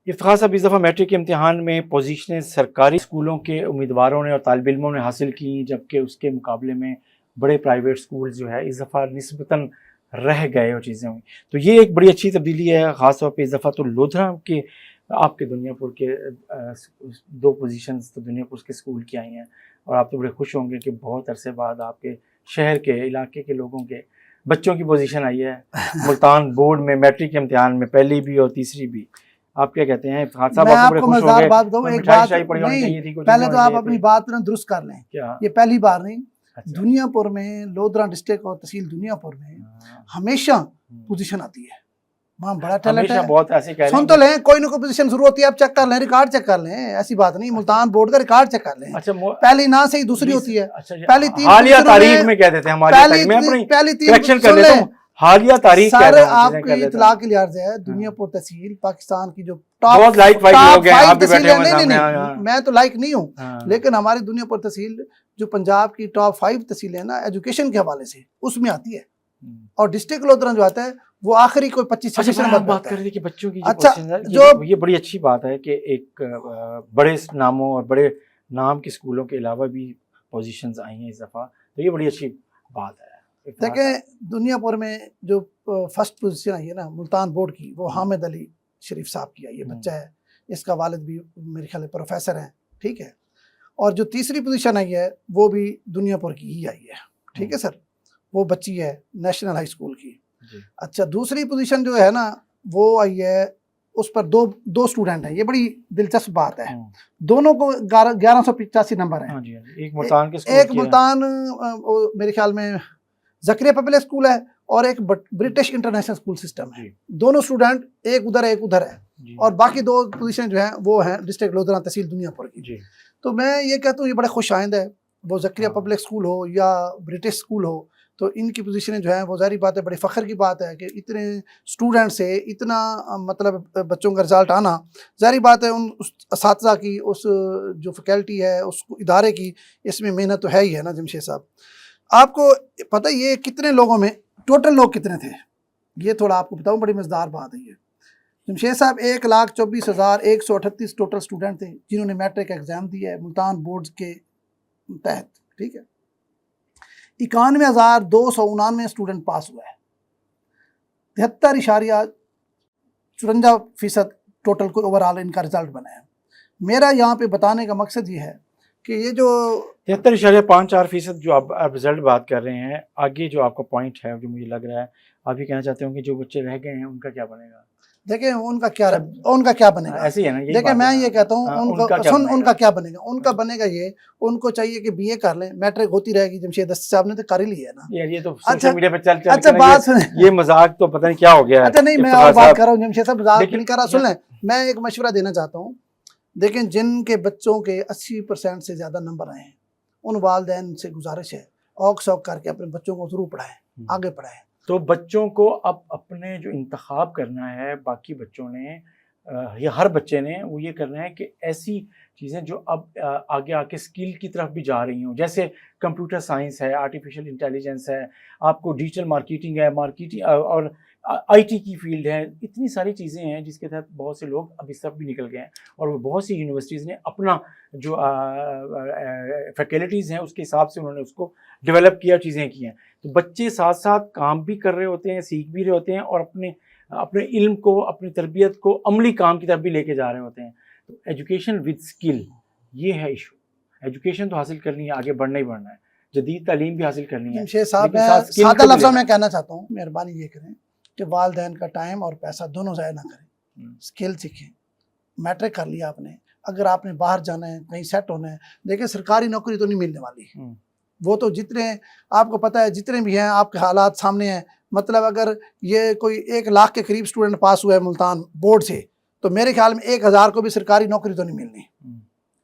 افتخار صاحب، اس دفعہ میٹرک کے امتحان میں پوزیشنیں سرکاری اسکولوں کے امیدواروں نے اور طالب علموں نے حاصل کی، جبکہ اس کے مقابلے میں بڑے پرائیویٹ اسکول جو ہے اس دفعہ نسبتاً رہ گئے اور چیزیں ہوئیں. تو یہ ایک بڑی اچھی تبدیلی ہے، خاص طور پہ اس دفعہ تو لودھرا کے آپ کے دنیا پور کے 2 پوزیشنز تو دنیا پور کے اسکول کی آئی ہیں، اور آپ تو بڑے خوش ہوں گے کہ بہت عرصے بعد آپ کے شہر کے علاقے کے لوگوں کے بچوں کی پوزیشن آئی ہے ملتان بورڈ میں میٹرک کے امتحان میں، پہلی بھی اور تیسری بھی. آپ کیا کہتے ہیں افتخار صاحب؟ میں آپ آپ بڑے کو خوش ہوں مزدار گے، بات بتاؤں، ایک مٹھائی بات شاہی پڑی ہونی چاہیے نہیں، تھی، کچھ پہلے چیزیں تو ہونی آپ چاہیے اپنی تھی. بات نا درست کر لیں. کیا یہ پہلی بار نہیں، اچھا دنیا پور میں لودھرا ڈسٹرکٹ اور تحصیل دنیا پور میں ہمیشہ پوزیشن آتی ہے. وہاں بڑا ٹیلنٹ ہمیشہ ہے. بہت ایسے کہہ رہے سن ہیں تو لیں، کوئی نہ کوئی پوزیشن ضرور ہوتی ہے. آپ چیک کر لیں، ریکارڈ چیک کر لیں، ایسی بات نہیں. ملتان بورڈ کا ریکارڈ چیک کر لیں. اچھا پہلی نہ سے ہی دوسری ہوتی ہے. پہلی 3 حالیہ تاریخ میں کہہ دیتے ہیں، میں اپنی پہلی 3 کریکشن کر لیتا ہوں، حالیہ تاریخ کہہ سر رہا ہوں، آپ چیزیں کو کر لیتا اطلاع ہوں. کے لیے عرض ہے، دنیا پور تحصیل پاکستان کی جو بہت لائک فائک لوگ ہیں، آپ بھی بیٹھے ہوئے سامنے. نہیں، میں تو لائک نہیں ہوں، لیکن ہماری دنیا پور تحصیل جو پنجاب کی ٹاپ 5 تحصیلیں ہیں نا ایجوکیشن کے حوالے سے، اس میں آتی ہے. اور ڈسٹرکٹ لودھرا جو آتا ہے وہ آخری کوئی 25-26 نمبر بات کر رہے تھے کہ بچوں کی اچھا جو یہ بڑی اچھی بات ہے کہ ایک بڑے ناموں اور بڑے نام کے اسکولوں کے علاوہ بھی پوزیشنز آئی ہیں اس دفعہ، تو یہ بڑی اچھی بات ہے. دیکھیں دنیا پور میں جو فرسٹ پوزیشن آئی ہے نا ملتان بورڈ کی، وہ حامد علی شریف صاحب کی آئی ہے. بچہ ہے، اس کا والد بھی میرے خیال پروفیسر ہیں، ٹھیک ہے. اور جو تیسری پوزیشن آئی ہے وہ بھی دنیا پور کی ہی آئی ہے، ٹھیک ہے سر. وہ بچی ہے نیشنل ہائی اسکول کی. اچھا دوسری پوزیشن جو ہے نا وہ آئی ہے، اس پر دو اسٹوڈنٹ ہیں. یہ بڑی دلچسپ بات ہے، دونوں کو 1185 نمبر ہیں. ایک ملتان میرے خیال میں زکریا پبلک اسکول ہے، اور ایک برٹش انٹرنیشنل اسکول سسٹم ہے. دونوں اسٹوڈنٹ ایک ادھر ہے، اور باقی 2 پوزیشن جو ہیں وہ ہیں ڈسٹرکٹ لودھرا تحصیل دنیا پور کی. تو میں یہ کہتا ہوں یہ بڑے خوش آئند ہے، وہ زکریا پبلک اسکول ہو یا برٹش اسکول ہو، تو ان کی پوزیشنیں جو ہیں وہ ظاہری بات ہے بڑے فخر کی بات ہے کہ اتنے اسٹوڈنٹ سے اتنا مطلب بچوں کا رزلٹ آنا. ظاہری بات ہے ان اساتذہ کی، اس جو فیکلٹی ہے، اس ادارے کی، اس میں محنت تو ہے ہی ہے نا. جمشید صاحب آپ کو پتہ یہ کتنے لوگوں میں ٹوٹل لوگ کتنے تھے، یہ تھوڑا آپ کو بتاؤں، بڑی مزیدار بات ہے یہ. جمشید صاحب 1,24,138 ٹوٹل اسٹوڈنٹ تھے جنہوں نے میٹرک ایگزام دیا ہے ملتان بورڈ کے تحت، ٹھیک ہے. 91,299 اسٹوڈنٹ پاس ہوا ہے. 73.54% ٹوٹل کو اوورال ان کا رزلٹ بنا ہے. میرا یہاں پہ بتانے کا مقصد یہ ہے کہ یہ جو 73.54% جو آپ رزلٹ بات کر رہے ہیں، آگے جو آپ کا پوائنٹ ہے جو مجھے لگ رہا ہے آپ یہ کہنا چاہتے ہوں کہ جو بچے رہ گئے ہیں ان کا کیا بنے گا. دیکھیں ان کا کیا بنے گا، ایسے ہی ہے نا. دیکھیں میں یہ کہتا ہوں ان کا کیا بنے گا. ان کا بنے گا یہ، ان کو چاہیے کہ بی اے کر لیں، میٹرک ہوتی رہے گی. جمشید صاحب نے تو کر ہی لیا ہے نا. یہ تو سوشل میڈیا پہ چل اچھا بات سنیں، یہ مذاق تو پتہ نہیں کیا ہو گیا ہے. اچھا نہیں میں اور بات کر رہا ہوں جمشید صاحب، مذاق نہیں کر رہا. سن لیں، میں ایک مشورہ دینا چاہتا ہوں. دیکھیں جن کے بچوں کے 80% سے زیادہ نمبر آئے ہیں، ان والدین سے گزارش ہے اوک سوک کر کے اپنے بچوں کو ضرور پڑھائیں، آگے پڑھائیں. تو بچوں کو اب اپنے جو انتخاب کرنا ہے، باقی بچوں نے یا ہر بچے نے وہ یہ کرنا ہے کہ ایسی چیزیں جو اب آگے آ کے اسکل کی طرف بھی جا رہی ہوں، جیسے کمپیوٹر سائنس ہے، آرٹیفیشل انٹیلیجنس ہے، آپ کو ڈیجیٹل مارکیٹنگ ہے، اور آئی ٹی کی فیلڈ ہے. اتنی ساری چیزیں ہیں جس کے تحت بہت سے لوگ اب اس طرف بھی نکل گئے ہیں، اور وہ بہت سی یونیورسٹیز نے اپنا جو فیکلٹیز ہیں اس کے حساب سے انہوں نے اس کو ڈیولپ کیا، چیزیں کی ہیں. تو بچے ساتھ ساتھ کام بھی کر رہے ہوتے ہیں، سیکھ بھی رہے ہوتے ہیں، اور اپنے علم کو، اپنی تربیت کو عملی کام کی طرف بھی لے کے جا رہے ہوتے ہیں. تو ایجوکیشن ود اسکل، یہ ہے ایشو. ایجوکیشن تو حاصل کرنی ہے، آگے بڑھنا ہی بڑھنا ہے، جدید تعلیم بھی حاصل کرنی ہے. جمشید صاحب میں سادہ لفظوں میں کہنا چاہتا ہوں، مہربانی یہ کریں کہ والدین کا ٹائم اور پیسہ دونوں ضائع نہ کریں. اسکل سیکھیں. میٹرک کر لیا آپ نے، اگر آپ نے باہر جانا ہے، کہیں سیٹ ہونا ہے، دیکھیں سرکاری نوکری تو نہیں ملنے والی. وہ تو جتنے آپ کو پتہ ہے جتنے بھی ہیں آپ کے حالات سامنے ہیں. مطلب اگر یہ کوئی 1 لاکھ کے قریب اسٹوڈنٹ پاس ہوا ہے ملتان بورڈ سے، تو میرے خیال میں 1,000 کو بھی سرکاری نوکری تو نہیں ملنی.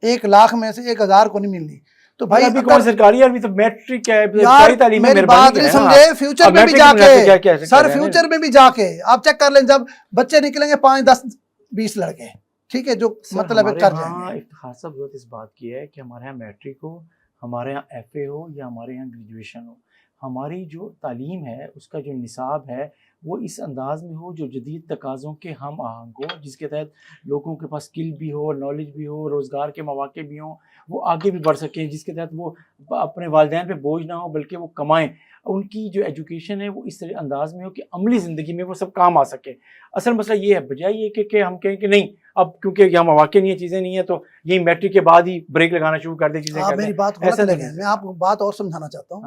1 لاکھ میں سے 1,000 کو نہیں ملنی. تو بھائی ابھی کون سرکاری، ابھی تو میٹرک ہے، یار میری بات نہیں سمجھے. فیوچر میں بھی جا کے سر، فیوچر میں بھی جا کے آپ چیک کر لیں، جب بچے نکلیں گے 5 10 20 لڑکے، ٹھیک ہے، جو مطلب کر جائیں گے. افتخار صاحب ضرورت اس بات کی ہے کہ ہمارے یہاں میٹرک ہو، ہمارے یہاں ایف اے ہو یا ہمارے یہاں گریجویشن ہو، ہماری جو تعلیم ہے اس کا جو نصاب ہے وہ اس انداز میں ہو جو جدید تقاضوں کے ہم آہنگ ہو، جس کے تحت لوگوں کے پاس اسکل بھی ہو، نالج بھی ہو، روزگار کے مواقع بھی ہوں، وہ آگے بھی بڑھ سکیں، جس کے تحت وہ اپنے والدین پہ بوجھ نہ ہو بلکہ وہ کمائیں. ان کی جو ایجوکیشن ہے وہ اس طرح انداز میں ہو کہ عملی زندگی میں وہ سب کام آ سکے. اصل مسئلہ یہ ہے، بجائے یہ کہ ہم کہیں کہ نہیں اب کیونکہ یہاں مواقع نہیں ہے، چیزیں نہیں ہیں، تو یہی میٹرک کے بعد ہی بریک لگانا شروع کر دیں، چیزیں آپ کر دیں. میری بات کو غلط لے رہے ہیں، میں آپ کو بات اور سمجھانا چاہتا ہوں.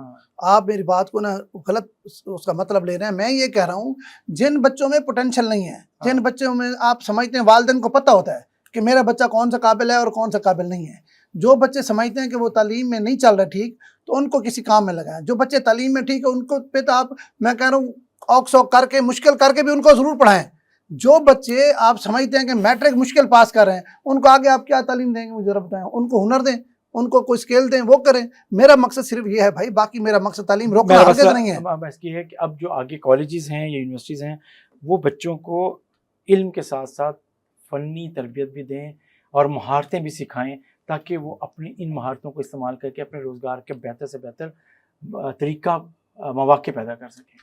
آپ میری بات کو نا غلط اس کا مطلب لے رہے ہیں. میں یہ کہہ رہا ہوں جن بچوں میں پوٹینشل نہیں ہے، جن بچوں میں آپ سمجھتے ہیں والدین کو پتہ ہوتا ہے کہ میرا بچہ کون سا قابل ہے اور کون سا قابل نہیں ہے، جو بچے سمجھتے ہیں کہ وہ تعلیم میں نہیں چل رہے ٹھیک، تو ان کو کسی کام میں لگائیں. جو بچے تعلیم میں ٹھیک ہے ان کو پہ تو آپ، میں کہہ رہا ہوں اوک سوک کر کے مشکل کر کے بھی ان کو ضرور پڑھائیں. جو بچے آپ سمجھتے ہیں کہ میٹرک مشکل پاس کر رہے ہیں ان کو آگے آپ کیا تعلیم دیں گے مجھے ذرا بتائیں. ان کو ہنر دیں، ان کو کوئی اسکیل دیں، وہ کریں. میرا مقصد صرف یہ ہے بھائی، باقی میرا مقصد تعلیم روکنا ہرگز نہیں ہے. بس یہ ہے کہ اب جو آگے کالجز ہیں یا یونیورسٹیز ہیں وہ بچوں کو علم کے ساتھ ساتھ فنی تربیت بھی دیں اور مہارتیں بھی سکھائیں، تاکہ وہ اپنی ان مہارتوں کو استعمال کر کے اپنے روزگار کے بہتر سے بہتر طریقہ مواقع پیدا کر سکیں.